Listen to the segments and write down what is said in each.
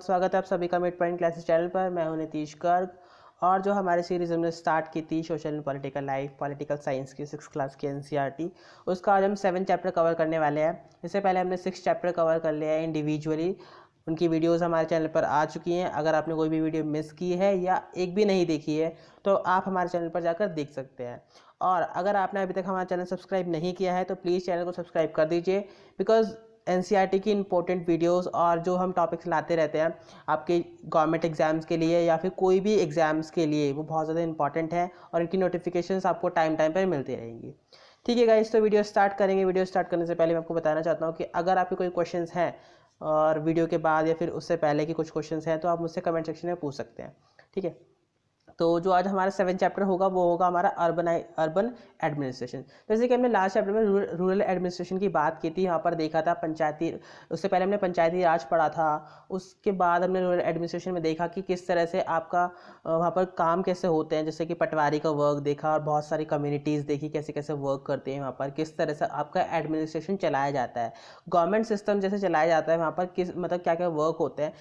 स्वागत है आप सभी का मिड पॉइंट क्लासेस चैनल पर। मैं हूं नीतीश गर्ग और जो हमारी सीरीज़ हमने स्टार्ट की थी social and political life political science की 6th क्लास की एनसीईआरटी, उसका आज हम 7 चैप्टर कवर करने वाले हैं। इससे पहले हमने 6 चैप्टर कवर कर लिया है इंडिविजुअली। उनकी वीडियोस हमारे चैनल पर आ चुकी हैं। अगर आपने कोई भी वीडियो मिस की है या एक भी नहीं देखी है तो आप हमारे चैनल पर जाकर देख सकते हैं। और अगर आपने अभी तक हमारा चैनल सब्सक्राइब नहीं किया है तो प्लीज़ चैनल को सब्सक्राइब कर दीजिए, बिकॉज एनसीईआरटी की इंपॉर्टेंट वीडियोस और जो हम टॉपिक्स लाते रहते हैं आपके गवर्नमेंट एग्जाम्स के लिए या फिर कोई भी एग्जाम्स के लिए, वो बहुत ज़्यादा इंपॉर्टेंट है और इनकी नोटिफिकेशंस आपको टाइम पर मिलती रहेंगी। ठीक है गाइस, तो वीडियो स्टार्ट करेंगे। वीडियो स्टार्ट करने से पहले मैं आपको बताना चाहता हूँ कि अगर आपके कोई क्वेश्चंस हैं और वीडियो के बाद या फिर उससे पहले के कुछ क्वेश्चंस हैं तो आप मुझसे कमेंट सेक्शन में पूछ सकते हैं। ठीक है, तो जो आज हमारा 7 चैप्टर होगा वो होगा हमारा अर्बन एडमिनिस्ट्रेशन। जैसे कि हमने लास्ट चैप्टर में रूरल एडमिनिस्ट्रेशन की बात की थी, यहाँ पर देखा था पंचायती, उससे पहले हमने पंचायती राज पढ़ा था। उसके बाद हमने रूरल एडमिनिस्ट्रेशन में देखा कि किस तरह से आपका वहाँ पर काम कैसे होते हैं, जैसे कि पटवारी का वर्क देखा और बहुत सारी कम्युनिटीज़ देखी कैसे कैसे वर्क करते हैं वहाँ पर, किस तरह से आपका एडमिनिस्ट्रेशन चलाया जाता है, गवर्नमेंट सिस्टम जैसे चलाया जाता है वहाँ पर किस मतलब क्या क्या वर्क होते हैं।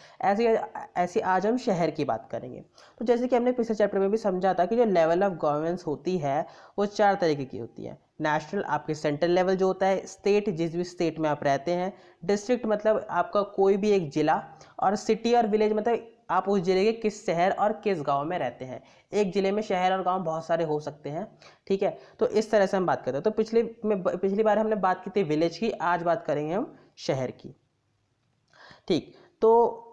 ऐसे आज हम शहर की बात करेंगे। तो जैसे कि हमने पिछले चैप्टर में भी समझा था कि जो लेवल ऑफ गवर्नेंस होती है वो 4 तरीके की होती है। नेशनल, आपके सेंट्रल लेवल जो होता है, स्टेट जिस भी स्टेट में आप रहते हैं, डिस्ट्रिक्ट मतलब आपका कोई भी एक जिला, और सिटी और विलेज मतलब आप उस जिले के किस शहर और किस गांव में रहते हैं। एक जिले में शहर और गांव बहुत सारे हो सकते हैं। ठीक है, तो इस तरह से हम बात करते हैं। तो पिछली बार हमने बात की थी विलेज की, आज बात करेंगे हम शहर की। ठीक, तो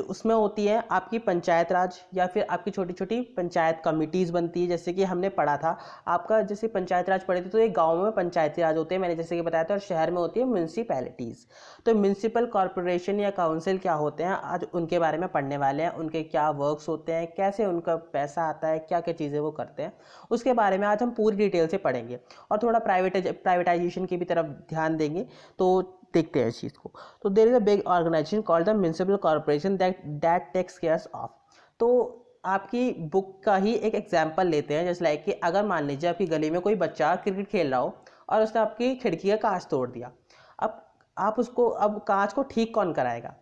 उसमें होती है आपकी पंचायत राज या फिर आपकी छोटी छोटी पंचायत कमिटीज़ बनती है। जैसे कि हमने पढ़ा था आपका, जैसे पंचायत राज पढ़े थे तो एक गांव में पंचायती राज होते हैं, मैंने जैसे कि बताया था, और शहर में होती है म्यूनसिपैलिटीज़। तो म्यूनसिपल कॉरपोरेशन या काउंसिल क्या होते हैं, आज उनके बारे में पढ़ने वाले हैं। उनके क्या वर्क्स होते हैं, कैसे उनका पैसा आता है, क्या क्या चीज़ें वो करते हैं, उसके बारे में आज हम पूरी डिटेल से पढ़ेंगे और थोड़ा प्राइवेटाइजेशन की भी तरफ ध्यान देंगे। तो देखते हैं इस चीज़ को। तो there is a big organisation called the municipal corporation that takes cares of. तो आपकी बुक का ही एक एग्जांपल लेते हैं। जैसे लाइक कि अगर मान लीजिए आपकी गली में कोई बच्चा क्रिकेट खेल रहा हो और उसने आपकी खिड़की का कांच तोड़ दिया। अब आप उसको, अब कांच को ठीक कौन कराएगा?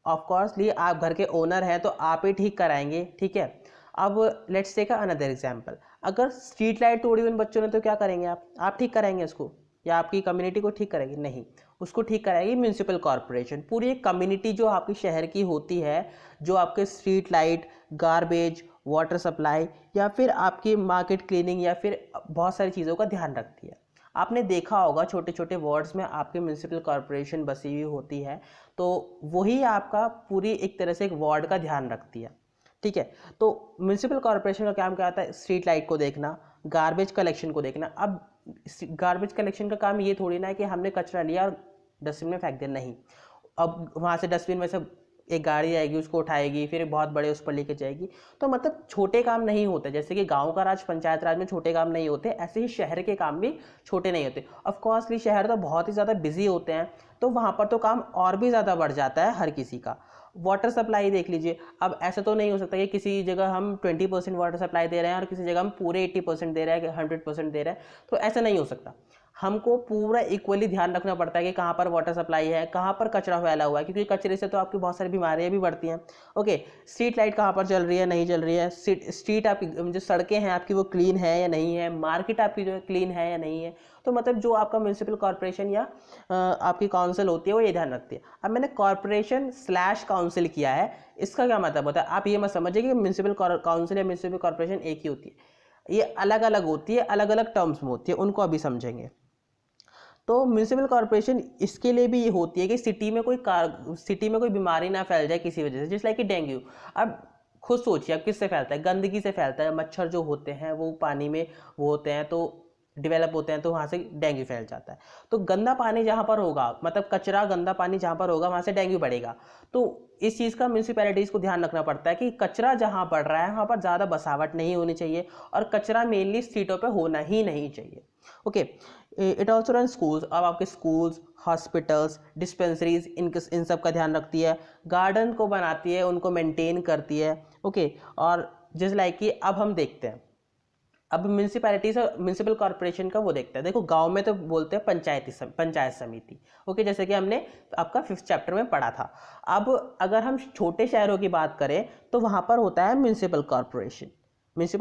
ऑफकोर्सली आप घर के ओनर हैं तो आप ही ठीक कराएंगे। ठीक है, अब लेट्स टेक अनदर एग्जांपल। अगर स्ट्रीट लाइट तोड़ी उन बच्चों ने तो क्या करेंगे? आप ठीक कराएंगे उसको या आपकी कम्युनिटी को ठीक करेंगे? नहीं, उसको ठीक कराएगी म्यूनसिपल कॉर्पोरेशन। पूरी एक कम्युनिटी जो आपकी शहर की होती है, जो आपके street light, garbage, water supply या फिर आपकी मार्केट क्लीनिंग या फिर बहुत सारी चीज़ों का ध्यान रखती है। आपने देखा होगा छोटे छोटे वार्ड्स में आपकी म्यूनसिपल कॉर्पोरेशन बसी हुई होती है, तो वही आपका पूरी एक तरह से एक वार्ड का ध्यान रखती है। ठीक है, तो म्यूनसिपल कॉर्पोरेशन का काम क्या होता है? स्ट्रीट लाइट को देखना, गार्बेज कलेक्शन को देखना। अब गार्बेज कलेक्शन का काम ये थोड़ी ना है कि हमने कचरा लिया और डस्टबिन में फेंक दिया, नहीं। अब वहाँ से डस्टबिन में से एक गाड़ी आएगी, उसको उठाएगी, फिर बहुत बड़े उस पर लेके जाएगी। तो मतलब छोटे काम नहीं होते। जैसे कि गांव का राज, पंचायत राज में छोटे काम नहीं होते, ऐसे ही शहर के काम भी छोटे नहीं होते। ऑफकोर्सली शहर तो बहुत ही ज़्यादा बिजी होते हैं, तो वहाँ पर तो काम और भी ज़्यादा बढ़ जाता है हर किसी का। वाटर सप्लाई देख लीजिए। अब ऐसा तो नहीं हो सकता कि किसी जगह हम 20% वाटर सप्लाई दे रहे हैं और किसी जगह हम पूरे 80% दे रहे हैं, 100% दे रहे हैं, तो ऐसा नहीं हो सकता। हमको पूरा इक्वली ध्यान रखना पड़ता है कि कहाँ पर वाटर सप्लाई है, कहाँ पर कचरा फैला हुआ है, क्योंकि कचरे से तो आपकी बहुत सारी बीमारियाँ भी बढ़ती हैं। ओके, स्ट्रीट लाइट कहाँ पर चल रही है, नहीं चल रही है, स्ट्रीट आपकी जो सड़कें हैं आपकी वो क्लीन है या नहीं है, मार्केट आपकी जो है क्लीन है या नहीं है। तो मतलब जो आपका म्यूनसिपल कॉर्पोरेशन या आपकी काउंसिल होती है वो ये ध्यान रखती है। अब मैंने कॉर्पोरेशन स्लैश काउंसिल किया है, इसका क्या मतलब होता है? आप ये मत समझिए कि म्यूनसिपल काउंसिल या म्यूनसिपल कॉर्पोरेशन एक ही होती है, ये अलग अलग होती है, अलग अलग टर्म्स में होती है, उनको अभी समझेंगे। तो म्यूनसिपल कॉर्पोरेशन इसके लिए भी ये होती है कि सिटी में कोई बीमारी ना फैल जाए किसी वजह से, जिस लाइक कि डेंगू। अब खुद सोचिए, अब किससे फैलता है? गंदगी से फैलता है। मच्छर जो होते हैं वो पानी में वो होते हैं, तो डेवलप होते हैं, तो वहाँ से डेंगू फैल जाता है। तो गंदा पानी जहाँ पर होगा, मतलब कचरा गंदा पानी जहाँ पर होगा, वहाँ से डेंगू बढ़ेगा। तो इस चीज़ का म्यूनसिपैलिटीज़ को ध्यान रखना पड़ता है कि कचरा जहाँ बढ़ रहा है वहाँ पर ज़्यादा बसावट नहीं होनी चाहिए और कचरा मेनली स्ट्रीटों पर होना ही नहीं चाहिए। Okay, it also run schools. अब आपके स्कूल्स, हॉस्पिटल्स, डिस्पेंसरीज, इन सब का ध्यान रखती है। गार्डन को बनाती है, उनको मेंटेन करती है। ओके, और जस्ट लाइक कि अब हम देखते हैं, अब म्यूनसिपैलिटीज और म्यूनसिपल कॉर्पोरेशन का वो देखते हैं। देखो गांव में तो बोलते हैं पंचायत समिति, ओके, जैसे कि हमने आपका 5th चैप्टर में पढ़ा था। अब अगर हम छोटे शहरों की बात करें तो वहाँ पर होता है म्यूनसिपल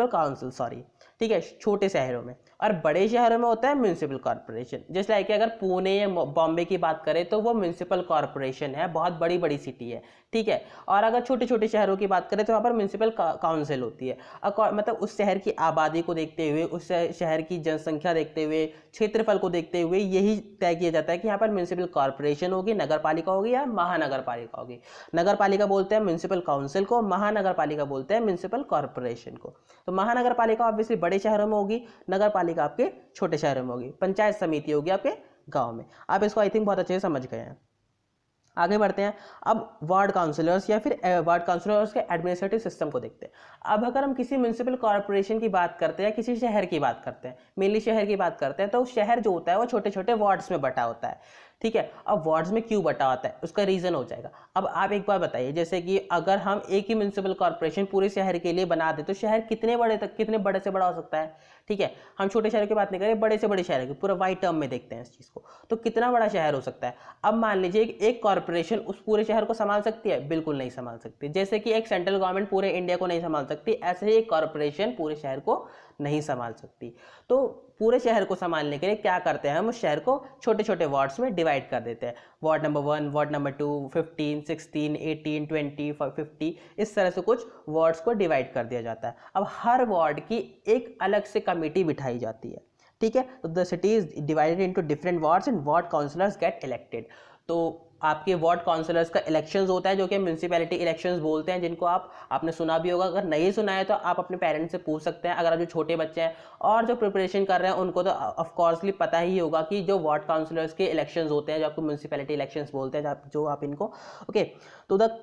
काउंसिल, सॉरी, ठीक है, छोटे शहरों में। और बड़े शहरों में होता है म्यूनसिपल कॉर्पोरेशन। जैसे लाइक अगर पुणे या बॉम्बे की बात करें तो वो म्यूनसिपल कॉर्पोरेशन है, बहुत बड़ी बड़ी सिटी है, ठीक है। और अगर छोटे छोटे शहरों की बात करें तो वहाँ पर म्यूनसिपल काउंसिल होती है। मतलब उस शहर की आबादी को देखते हुए, उस शहर की जनसंख्या देखते हुए, क्षेत्रफल को देखते हुए यही तय किया जाता है कि यहाँ पर म्यूनसिपल कॉर्पोरेशन होगी, नगर पालिका होगी या महानगर पालिका होगी। नगर पालिका बोलते हैं म्यूनसिपल काउंसिल को, महानगर पालिका बोलते हैं म्यूनसिपल कॉर्पोरेशन को। तो महानगर पालिका ऑब्वियसली बड़े शहरों में होगी, नगर पालिका आपके छोटे शहरों में होगी, पंचायत समिति होगी आपके गांव में। आप इसको आई थिंक बहुत अच्छे से समझ गए हैं। आगे बढ़ते हैं। अब वार्ड काउंसिलर्स या फिर वार्ड काउंसिलर्स के एडमिनिस्ट्रेटिव सिस्टम को देखते हैं। अब अगर हम किसी म्यूनसिपल कॉर्पोरेशन की बात करते हैं, किसी शहर की बात करते हैं, मेनली शहर की बात करते हैं, तो शहर जो होता है वो छोटे छोटे वार्ड्स में बटा होता है, ठीक है। अब वार्ड्स में क्यों बटा होता है उसका रीजन हो जाएगा। अब आप एक बार बताइए, जैसे कि अगर हम एक ही म्यूनसिपल कॉर्पोरेशन पूरे शहर के लिए बना दे तो शहर कितने बड़े से बड़ा हो सकता है, ठीक है। हम छोटे शहर की बात नहीं करें, बड़े से बड़े शहर की, पूरा वाइड टर्म में देखते हैं इस चीज़ को, तो कितना बड़ा शहर हो सकता है। अब मान लीजिए एक कॉर्पोरेशन उस पूरे शहर को संभाल सकती है, बिल्कुल नहीं संभाल सकती। जैसे कि एक सेंट्रल गवर्नमेंट पूरे इंडिया को नहीं संभाल सकती, ऐसे ही एक कॉर्पोरेशन पूरे शहर को नहीं संभाल सकती। तो पूरे शहर को संभालने के लिए क्या करते हैं, हम उस शहर को छोटे छोटे वार्ड्स में डिवाइड कर देते हैं। वार्ड नंबर 1, वार्ड नंबर 2, 15, 16, 18, 20, 50, इस तरह से कुछ वार्ड्स को डिवाइड कर दिया जाता है। अब हर वार्ड की एक अलग से कमेटी बिठाई जाती है, ठीक है। तो the city is divided into different wards and ward councillors get elected. तो आपके वार्ड काउंसलर्स का इलेक्शंस होता है, जो कि म्यूनसिपैलिटी इलेक्शंस बोलते हैं, जिनको आपने सुना भी होगा। अगर नहीं सुना है तो आप अपने पेरेंट्स से पूछ सकते हैं। अगर आप जो छोटे बच्चे हैं और जो प्रिपरेशन कर रहे हैं उनको तो ऑफकोर्सली पता ही होगा कि जो वार्ड काउंसलर्स के इलेक्शंस होते हैं, जो आपको म्यूनसिपैलिटी इलेक्शंस बोलते हैं, जो आप इनको, ओके। तो the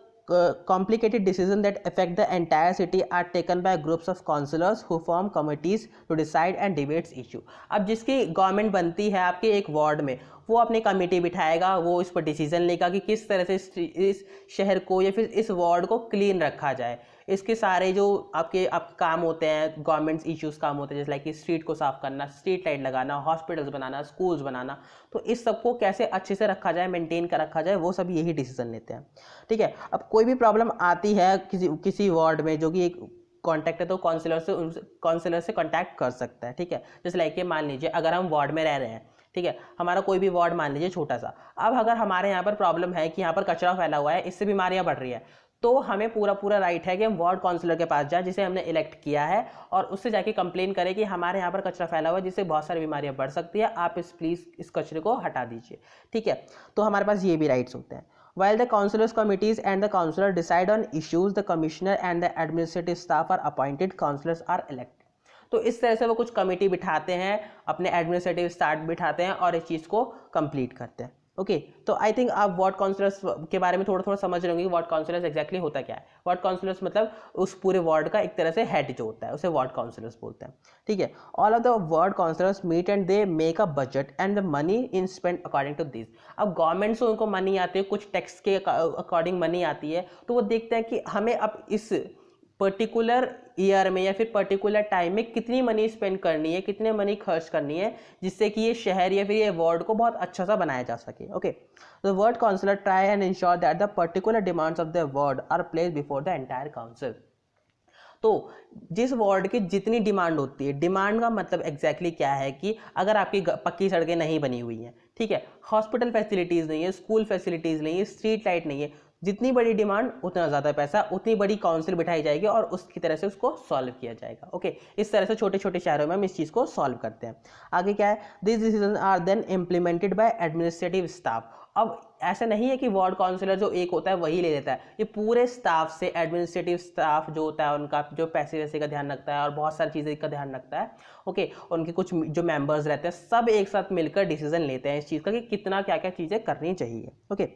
complicated decisions that affect the entire city are taken by groups of councillors who form committees to decide and debates issue। अब जिसकी गवर्नमेंट बनती है आपके एक वार्ड में, वो अपनी कमेटी बिठाएगा, वो इस पर डिसीजन लेगा कि किस तरह से इस शहर को या फिर इस वार्ड को क्लीन रखा जाए। इसके सारे जो आपके काम होते हैं, गवर्नमेंट इश्यूज काम होते हैं, जैसे लाइक स्ट्रीट को साफ करना, स्ट्रीट लाइट लगाना, हॉस्पिटल्स बनाना, स्कूल्स बनाना, तो इस सबको कैसे अच्छे से रखा जाए, मेंटेन कर रखा जाए, वो सब यही डिसीजन लेते हैं, ठीक है। अब कोई भी प्रॉब्लम आती है किसी वार्ड में, जो कि एक कॉन्टैक्ट है, तो काउंसलर से कॉन्टैक्ट कर सकता है, ठीक है। जैसे लाइक मान लीजिए अगर हम वार्ड में रह रहे हैं, ठीक है, हमारा कोई भी वार्ड मान लीजिए छोटा सा। अब अगर हमारे यहाँ पर प्रॉब्लम है कि यहाँ पर कचरा फैला हुआ है, इससे बीमारियाँ बढ़ रही है, तो हमें पूरा राइट है कि हम वार्ड काउंसलर के पास जाएं, जिसे हमने इलेक्ट किया है, और उससे जाके कंप्लेन करें कि हमारे यहाँ पर कचरा फैला हुआ है, जिससे बहुत सारी बीमारियाँ बढ़ सकती है, आप प्लीज़ इस कचरे को हटा दीजिए, ठीक है। तो हमारे पास ये भी राइट्स होते हैं। While the councillors committees and the councillor decide on issues, the commissioner and the administrative staff are appointed, councillors are elected। तो इस तरह से वो कुछ कमेटी बिठाते हैं, अपने एडमिनिस्ट्रेटिव स्टाफ बिठाते हैं और इस चीज़ को कंप्लीट करते हैं, ओके। तो आई थिंक आप वार्ड काउंसलर्स के बारे में थोड़ा समझ रहे होंगे कि वार्ड काउंसलर्स एग्जैक्टली होता क्या है। वार्ड काउंसलर्स मतलब उस पूरे वार्ड का एक तरह से हेड जो होता है, उसे वार्ड काउंसलर्स बोलते हैं, ठीक है। All of the ward councillors meet and they make a budget and the money in spend according to this. अब गवर्नमेंट से उनको मनी आती है, कुछ टैक्स के अकॉर्डिंग मनी आती है, तो वो देखते हैं कि हमें अब इस पर्टिकुलर ईयर में या फिर पर्टिकुलर टाइम में कितनी मनी स्पेंड करनी है, कितने मनी खर्च करनी है, जिससे कि ये शहर या फिर ये वार्ड को बहुत अच्छा सा बनाया जा सके, okay. The ward councillor try and ensure that the particular demands of the ward are placed before the entire council. तो जिस वार्ड की जितनी डिमांड होती है, डिमांड का मतलब एग्जैक्टली क्या है कि अगर आपकी पक्की सड़कें नहीं बनी हुई हैं, ठीक है, हॉस्पिटल फैसिलिटीज़ नहीं है, स्कूल फैसिलिटीज़ नहीं है, स्ट्रीट लाइट नहीं है, जितनी बड़ी डिमांड उतना ज़्यादा पैसा, उतनी बड़ी काउंसिल बिठाई जाएगी और उसकी तरह से उसको सॉल्व किया जाएगा, ओके। इस तरह से छोटे छोटे शहरों में हम इस चीज़ को सॉल्व करते हैं। आगे क्या है, this decision are then implemented by administrative staff. अब ऐसा नहीं है कि वार्ड काउंसिलर जो एक होता है वही ले लेता है, ये पूरे स्टाफ से, एडमिनिस्ट्रेटिव स्टाफ जो होता है उनका जो पैसे वैसे का ध्यान रखता है और बहुत सारी चीज़ें का ध्यान रखता है, ओके। उनके कुछ जो मेंबर्स रहते हैं सब एक साथ मिलकर डिसीजन लेते हैं इस चीज़ का कि कितना क्या क्या चीज़ें करनी चाहिए, ओके।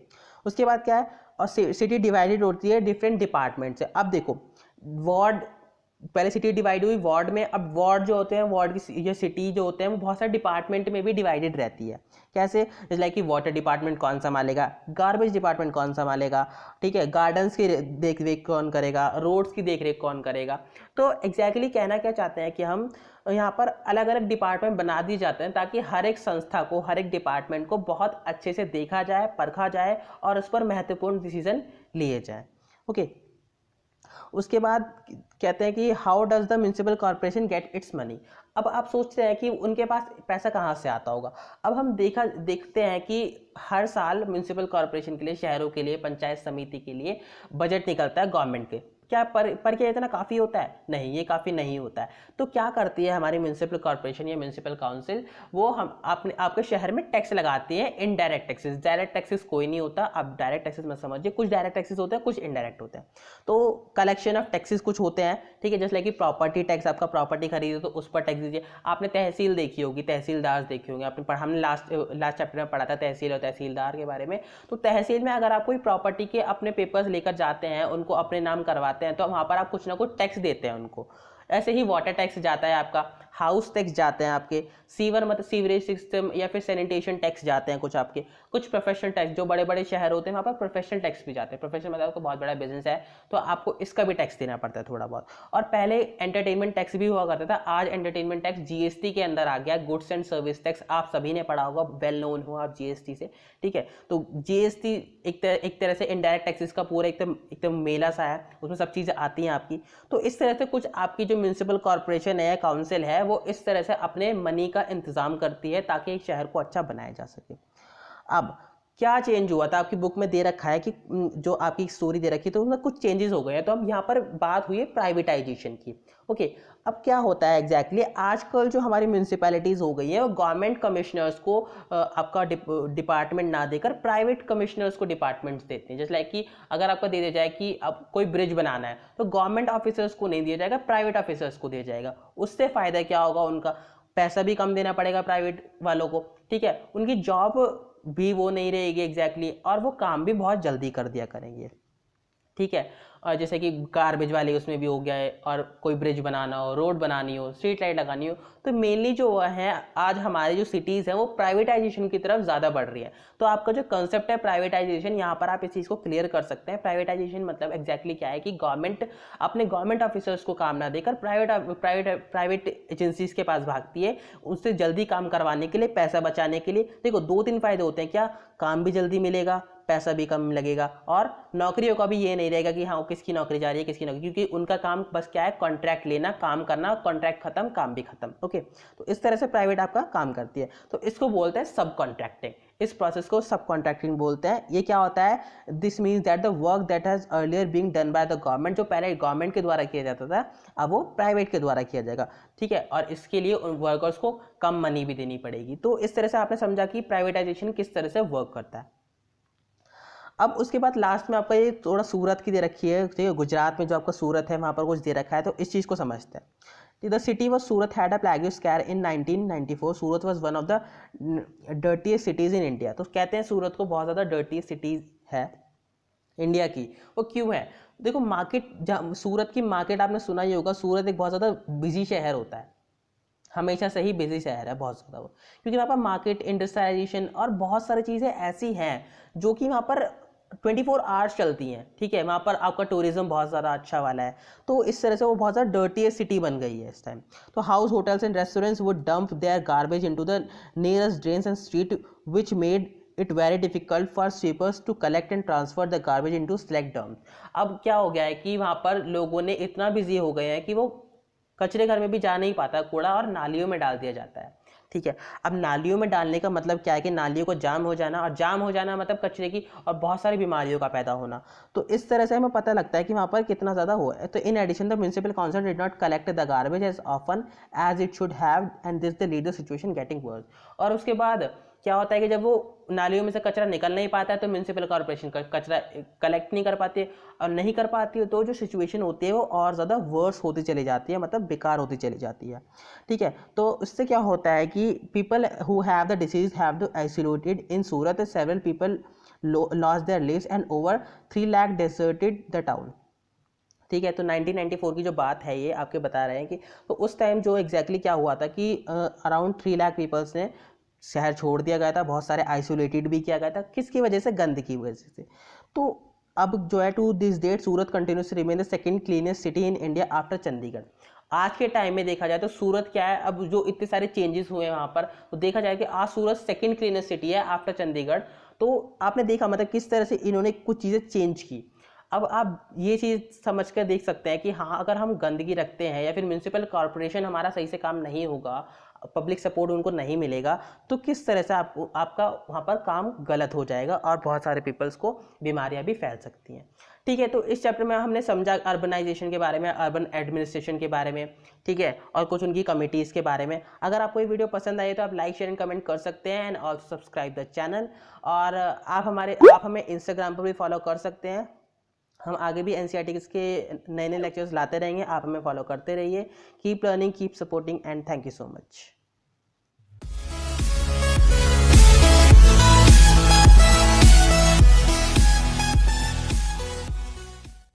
उसके बाद क्या है, और सिटी डिवाइडेड होती है डिफरेंट डिपार्टमेंट से। अब देखो वार्ड पहले सिटी डिवाइड हुई वार्ड में, अब वार्ड जो होते हैं, वार्ड की या सिटी जो होते हैं वो बहुत सारे डिपार्टमेंट में भी डिवाइडेड रहती है। कैसे? जैसे लाइक कि वाटर डिपार्टमेंट कौन संभालेगा, गार्बेज डिपार्टमेंट कौन संभालेगा, ठीक है, गार्डन्स की देख रेख कौन करेगा, रोड्स की देख रेख कौन करेगा। तो एग्जैक्टली कहना क्या चाहते हैं कि हम यहाँ पर अलग अलग डिपार्टमेंट बना दिए जाते हैं ताकि हर एक संस्था को, हर एक डिपार्टमेंट को बहुत अच्छे से देखा जाए, परखा जाए और उस पर महत्वपूर्ण डिसीजन लिए जाए। ओके, उसके बाद कहते हैं कि how does the municipal corporation get its money. अब आप सोचते हैं कि उनके पास पैसा कहाँ से आता होगा। अब हम देखते हैं कि हर साल म्यूनिसिपल कॉर्पोरेशन के लिए, शहरों के लिए, पंचायत समिति के लिए बजट निकलता है गवर्नमेंट के। क्या पर क्या इतना काफ़ी होता है? नहीं, ये काफ़ी नहीं होता है। तो क्या करती है हमारी म्यूनिसिपल कॉर्पोरेशन या म्यूनिसिपल काउंसिल, वो हम आपके शहर में टैक्स लगाती है, इनडायरेक्ट टैक्सेस। डायरेक्ट टैक्सेस कोई नहीं होता, आप डायरेक्ट टैक्सेस मत समझिए, कुछ डायरेक्ट टैक्सेस होते हैं, कुछ इनडायरेक्ट होते हैं। तो कलेक्शन ऑफ टैक्सेस कुछ होते हैं, ठीक है, जैसे कि प्रॉपर्टी टैक्स, आपका प्रॉपर्टी खरीदे तो उस पर टैक्स दीजिए। आपने तहसील देखी होगी, तहसीलदार देखी होंगे, आपने हमने लास्ट चैप्टर में पढ़ा था तहसील और तहसीलदार के बारे में। तो तहसील में अगर आप कोई प्रॉपर्टी के अपने पेपर्स लेकर जाते हैं, उनको अपने नाम करवाते हैं, तो वहाँ पर आप कुछ ना कुछ टैक्स देते हैं उनको। ऐसे ही वाटर टैक्स जाता है आपका, हाउस टैक्स जाते हैं आपके, सीवर मतलब सीवरेज सिस्टम या फिर सैनिटेशन टैक्स जाते हैं कुछ आपके, कुछ प्रोफेशनल टैक्स, जो बड़े बड़े शहर होते हैं वहाँ पर प्रोफेशनल टैक्स भी जाते हैं। प्रोफेशनल मतलब आपको बहुत बड़ा बिजनेस है तो आपको इसका भी टैक्स देना पड़ता है थोड़ा बहुत। और पहले एंटरटेनमेंट टैक्स भी हुआ करता था, आज एंटरटेनमेंट टैक्स जीएसटी के अंदर आ गया, गुड्स एंड सर्विस टैक्स। आप सभी ने पढ़ा होगा, वेल नोन हो आप जीएसटी से, ठीक है। तो जीएसटी एक तरह से इनडायरेक्ट टैक्सेस का पूरा एकदम मेला सा है, उसमें सब चीज़ें आती हैं आपकी। तो इस तरह से कुछ आपकी जो म्यूनिसिपल कॉर्पोरेशन है, काउंसिल है, वो इस तरह से अपने मनी का इंतजाम करती है ताकि एक शहर को अच्छा बनाया जा सके। अब क्या चेंज हुआ था, आपकी बुक में दे रखा है कि जो आपकी स्टोरी दे रखी है तो उसमें कुछ चेंजेस हो गए हैं। तो अब यहाँ पर बात हुई है प्राइवेटाइजेशन की। ओके, अब क्या होता है एग्जैक्टली, आजकल जो हमारी म्यूनिसिपैलिटीज़ हो गई है वो गवर्नमेंट कमिश्नर्स को आपका डिपार्टमेंट ना देकर प्राइवेट कमिश्नर्स को डिपार्टमेंट्स देते हैं। जैसे लाइक कि अगर आपको दे दिया जाए कि अब कोई ब्रिज बनाना है तो गवर्नमेंट ऑफिसर्स को नहीं दिया जाएगा, प्राइवेट ऑफिसर्स को दिया जाएगा। उससे फ़ायदा क्या होगा, उनका पैसा भी कम देना पड़ेगा प्राइवेट वालों को, ठीक है, उनकी जॉब भी वो नहीं रहेगी एग्जैक्टली, और वो काम भी बहुत जल्दी कर दिया करेंगे, ठीक है। और जैसे कि गार्बेज वाले उसमें भी हो गया है, और कोई ब्रिज बनाना हो, रोड बनानी हो, स्ट्रीट लाइट लगानी हो, तो मेनली जो है आज हमारे जो सिटीज़ हैं वो प्राइवेटाइजेशन की तरफ ज़्यादा बढ़ रही है। तो आपका जो कंसेप्ट है प्राइवेटाइजेशन, यहाँ पर आप इस चीज़ को क्लियर कर सकते हैं। प्राइवेटाइजेशन मतलब एग्जैक्टली क्या है कि गवर्नमेंट अपने गवर्नमेंट ऑफिसर्स को काम ना देकर प्राइवेट एजेंसीज के पास भागती है, उससे जल्दी काम करवाने के लिए, पैसा बचाने के लिए। देखो, 2-3 फायदे होते हैं, क्या, काम भी जल्दी मिलेगा, पैसा भी कम लगेगा, और नौकरियों का भी ये नहीं रहेगा कि हाँ किसकी नौकरी जा रही है, किसकी नौकरी, क्योंकि उनका काम बस क्या है, कॉन्ट्रैक्ट लेना, काम करना, कॉन्ट्रैक्ट खत्म, काम भी खत्म। ओके, तो इस तरह से प्राइवेट आपका काम करती है। तो इसको बोलते हैं सब कॉन्ट्रैक्टिंग, इस प्रोसेस को सब कॉन्ट्रैक्टिंग बोलते हैं। ये क्या होता है, this means that the work that has earlier being done by the government, जो पहले गवर्नमेंट के द्वारा किया जाता था अब वो प्राइवेट के द्वारा किया जाएगा, ठीक है, और इसके लिए वर्कर्स को कम मनी भी देनी पड़ेगी। तो इस तरह से आपने समझा कि प्राइवेटाइजेशन किस तरह से वर्क करता है। अब उसके बाद लास्ट में आपका ये थोड़ा सूरत की दे रखी है, ठीक है, गुजरात में जो आपका सूरत है वहाँ पर कुछ दे रखा है, तो इस चीज़ को समझते हैं। The city was Surat had a plague square in 1994। Surat was one of the dirtiest cities in India. तो कहते हैं सूरत को बहुत ज़्यादा डर्टीएस्ट सिटीज़ है इंडिया की। वो क्यों है? देखो, मार्केट, सूरत की मार्केट आपने सुना ही होगा, सूरत एक बहुत ज़्यादा बिजी शहर होता है, हमेशा से ही बिजी शहर है बहुत ज़्यादा वो, क्योंकि वहाँ पर मार्केट, इंडस्ट्रियलाइजेशन और बहुत सारी चीज़ें ऐसी हैं जो कि वहाँ पर 24 आवर्स चलती हैं, ठीक है। वहाँ पर आपका टूरिज्म बहुत ज़्यादा अच्छा वाला है, तो इस तरह से वो बहुत ज़्यादा डर्टीएस्ट सिटी बन गई है इस टाइम। तो house, hotels and restaurants would dump their garbage into the nearest drains and street, which made it very difficult for sweepers to collect and transfer the garbage into select dump. अब क्या हो गया है कि वहाँ पर लोगों ने इतना बिजी हो गए हैं कि वो कचरे घर में भी जा नहीं पाता कूड़ा, और नालियों में डाल दिया जाता है, ठीक है। अब नालियों में डालने का मतलब क्या है कि नालियों को जाम हो जाना, और जाम हो जाना मतलब कचरे की और बहुत सारी बीमारियों का पैदा होना। तो इस तरह से हमें पता लगता है कि वहाँ पर कितना ज़्यादा हुआ है। तो in addition the municipal council did not collect the garbage as often as it should have, and this the lead the situation getting worse. और उसके बाद क्या होता है कि जब वो नालियों में से कचरा निकल नहीं पाता है तो म्यूनिसिपल कॉर्पोरेशन कचरा कलेक्ट नहीं कर पाती है, और नहीं कर पाती है तो जो सिचुएशन होती है वो और ज़्यादा वर्स होती चली जाती है, मतलब बेकार होती चली जाती है, ठीक है। तो इससे क्या होता है कि people who have the disease have to isolated in Surat, several people lost their lives and over 3 lakh deserted the town. ठीक है। तो 1994 की जो बात है ये आपके बता रहे हैं कि तो उस टाइम जो एग्जैक्टली क्या हुआ था कि अराउंड 3 लाख पीपल्स ने शहर छोड़ दिया गया था, बहुत सारे आइसोलेटेड भी किया गया था, किसकी वजह से? गंदगी की वजह से। तो अब जो है to this date Surat continues remain the second cleanest city in India after Chandigarh. आज के टाइम में देखा जाए तो सूरत क्या है, अब जो इतने सारे चेंजेस हुए हैं वहाँ पर, तो देखा जाए कि आज सूरत सेकंड क्लीनेस्ट सिटी है आफ्टर चंडीगढ़। तो आपने देखा मतलब किस तरह से इन्होंने कुछ चीज़ें चेंज की। अब आप ये चीज़ समझ कर देख सकते हैं कि हाँ, अगर हम गंदगी रखते हैं या फिर म्यूनसिपल कॉरपोरेशन हमारा सही से काम नहीं होगा, पब्लिक सपोर्ट उनको नहीं मिलेगा, तो किस तरह से आपका वहाँ पर काम गलत हो जाएगा और बहुत सारे पीपल्स को बीमारियाँ भी फैल सकती हैं। ठीक है। तो इस चैप्टर में हमने समझा अर्बनाइजेशन के बारे में, अर्बन एडमिनिस्ट्रेशन के बारे में, ठीक है, और कुछ उनकी कमिटीज़ के बारे में। अगर आपको ये वीडियो पसंद आई तो आप लाइक शेयर एंड कमेंट कर सकते हैं and also subscribe the channel. और आप हमें इंस्टाग्राम पर भी फॉलो कर सकते हैं। हम आगे भी एनसीईआरटी के नए नए लेक्चर्स लाते रहेंगे, आप हमें फॉलो करते रहिए। Keep learning, keep supporting and thank you so much.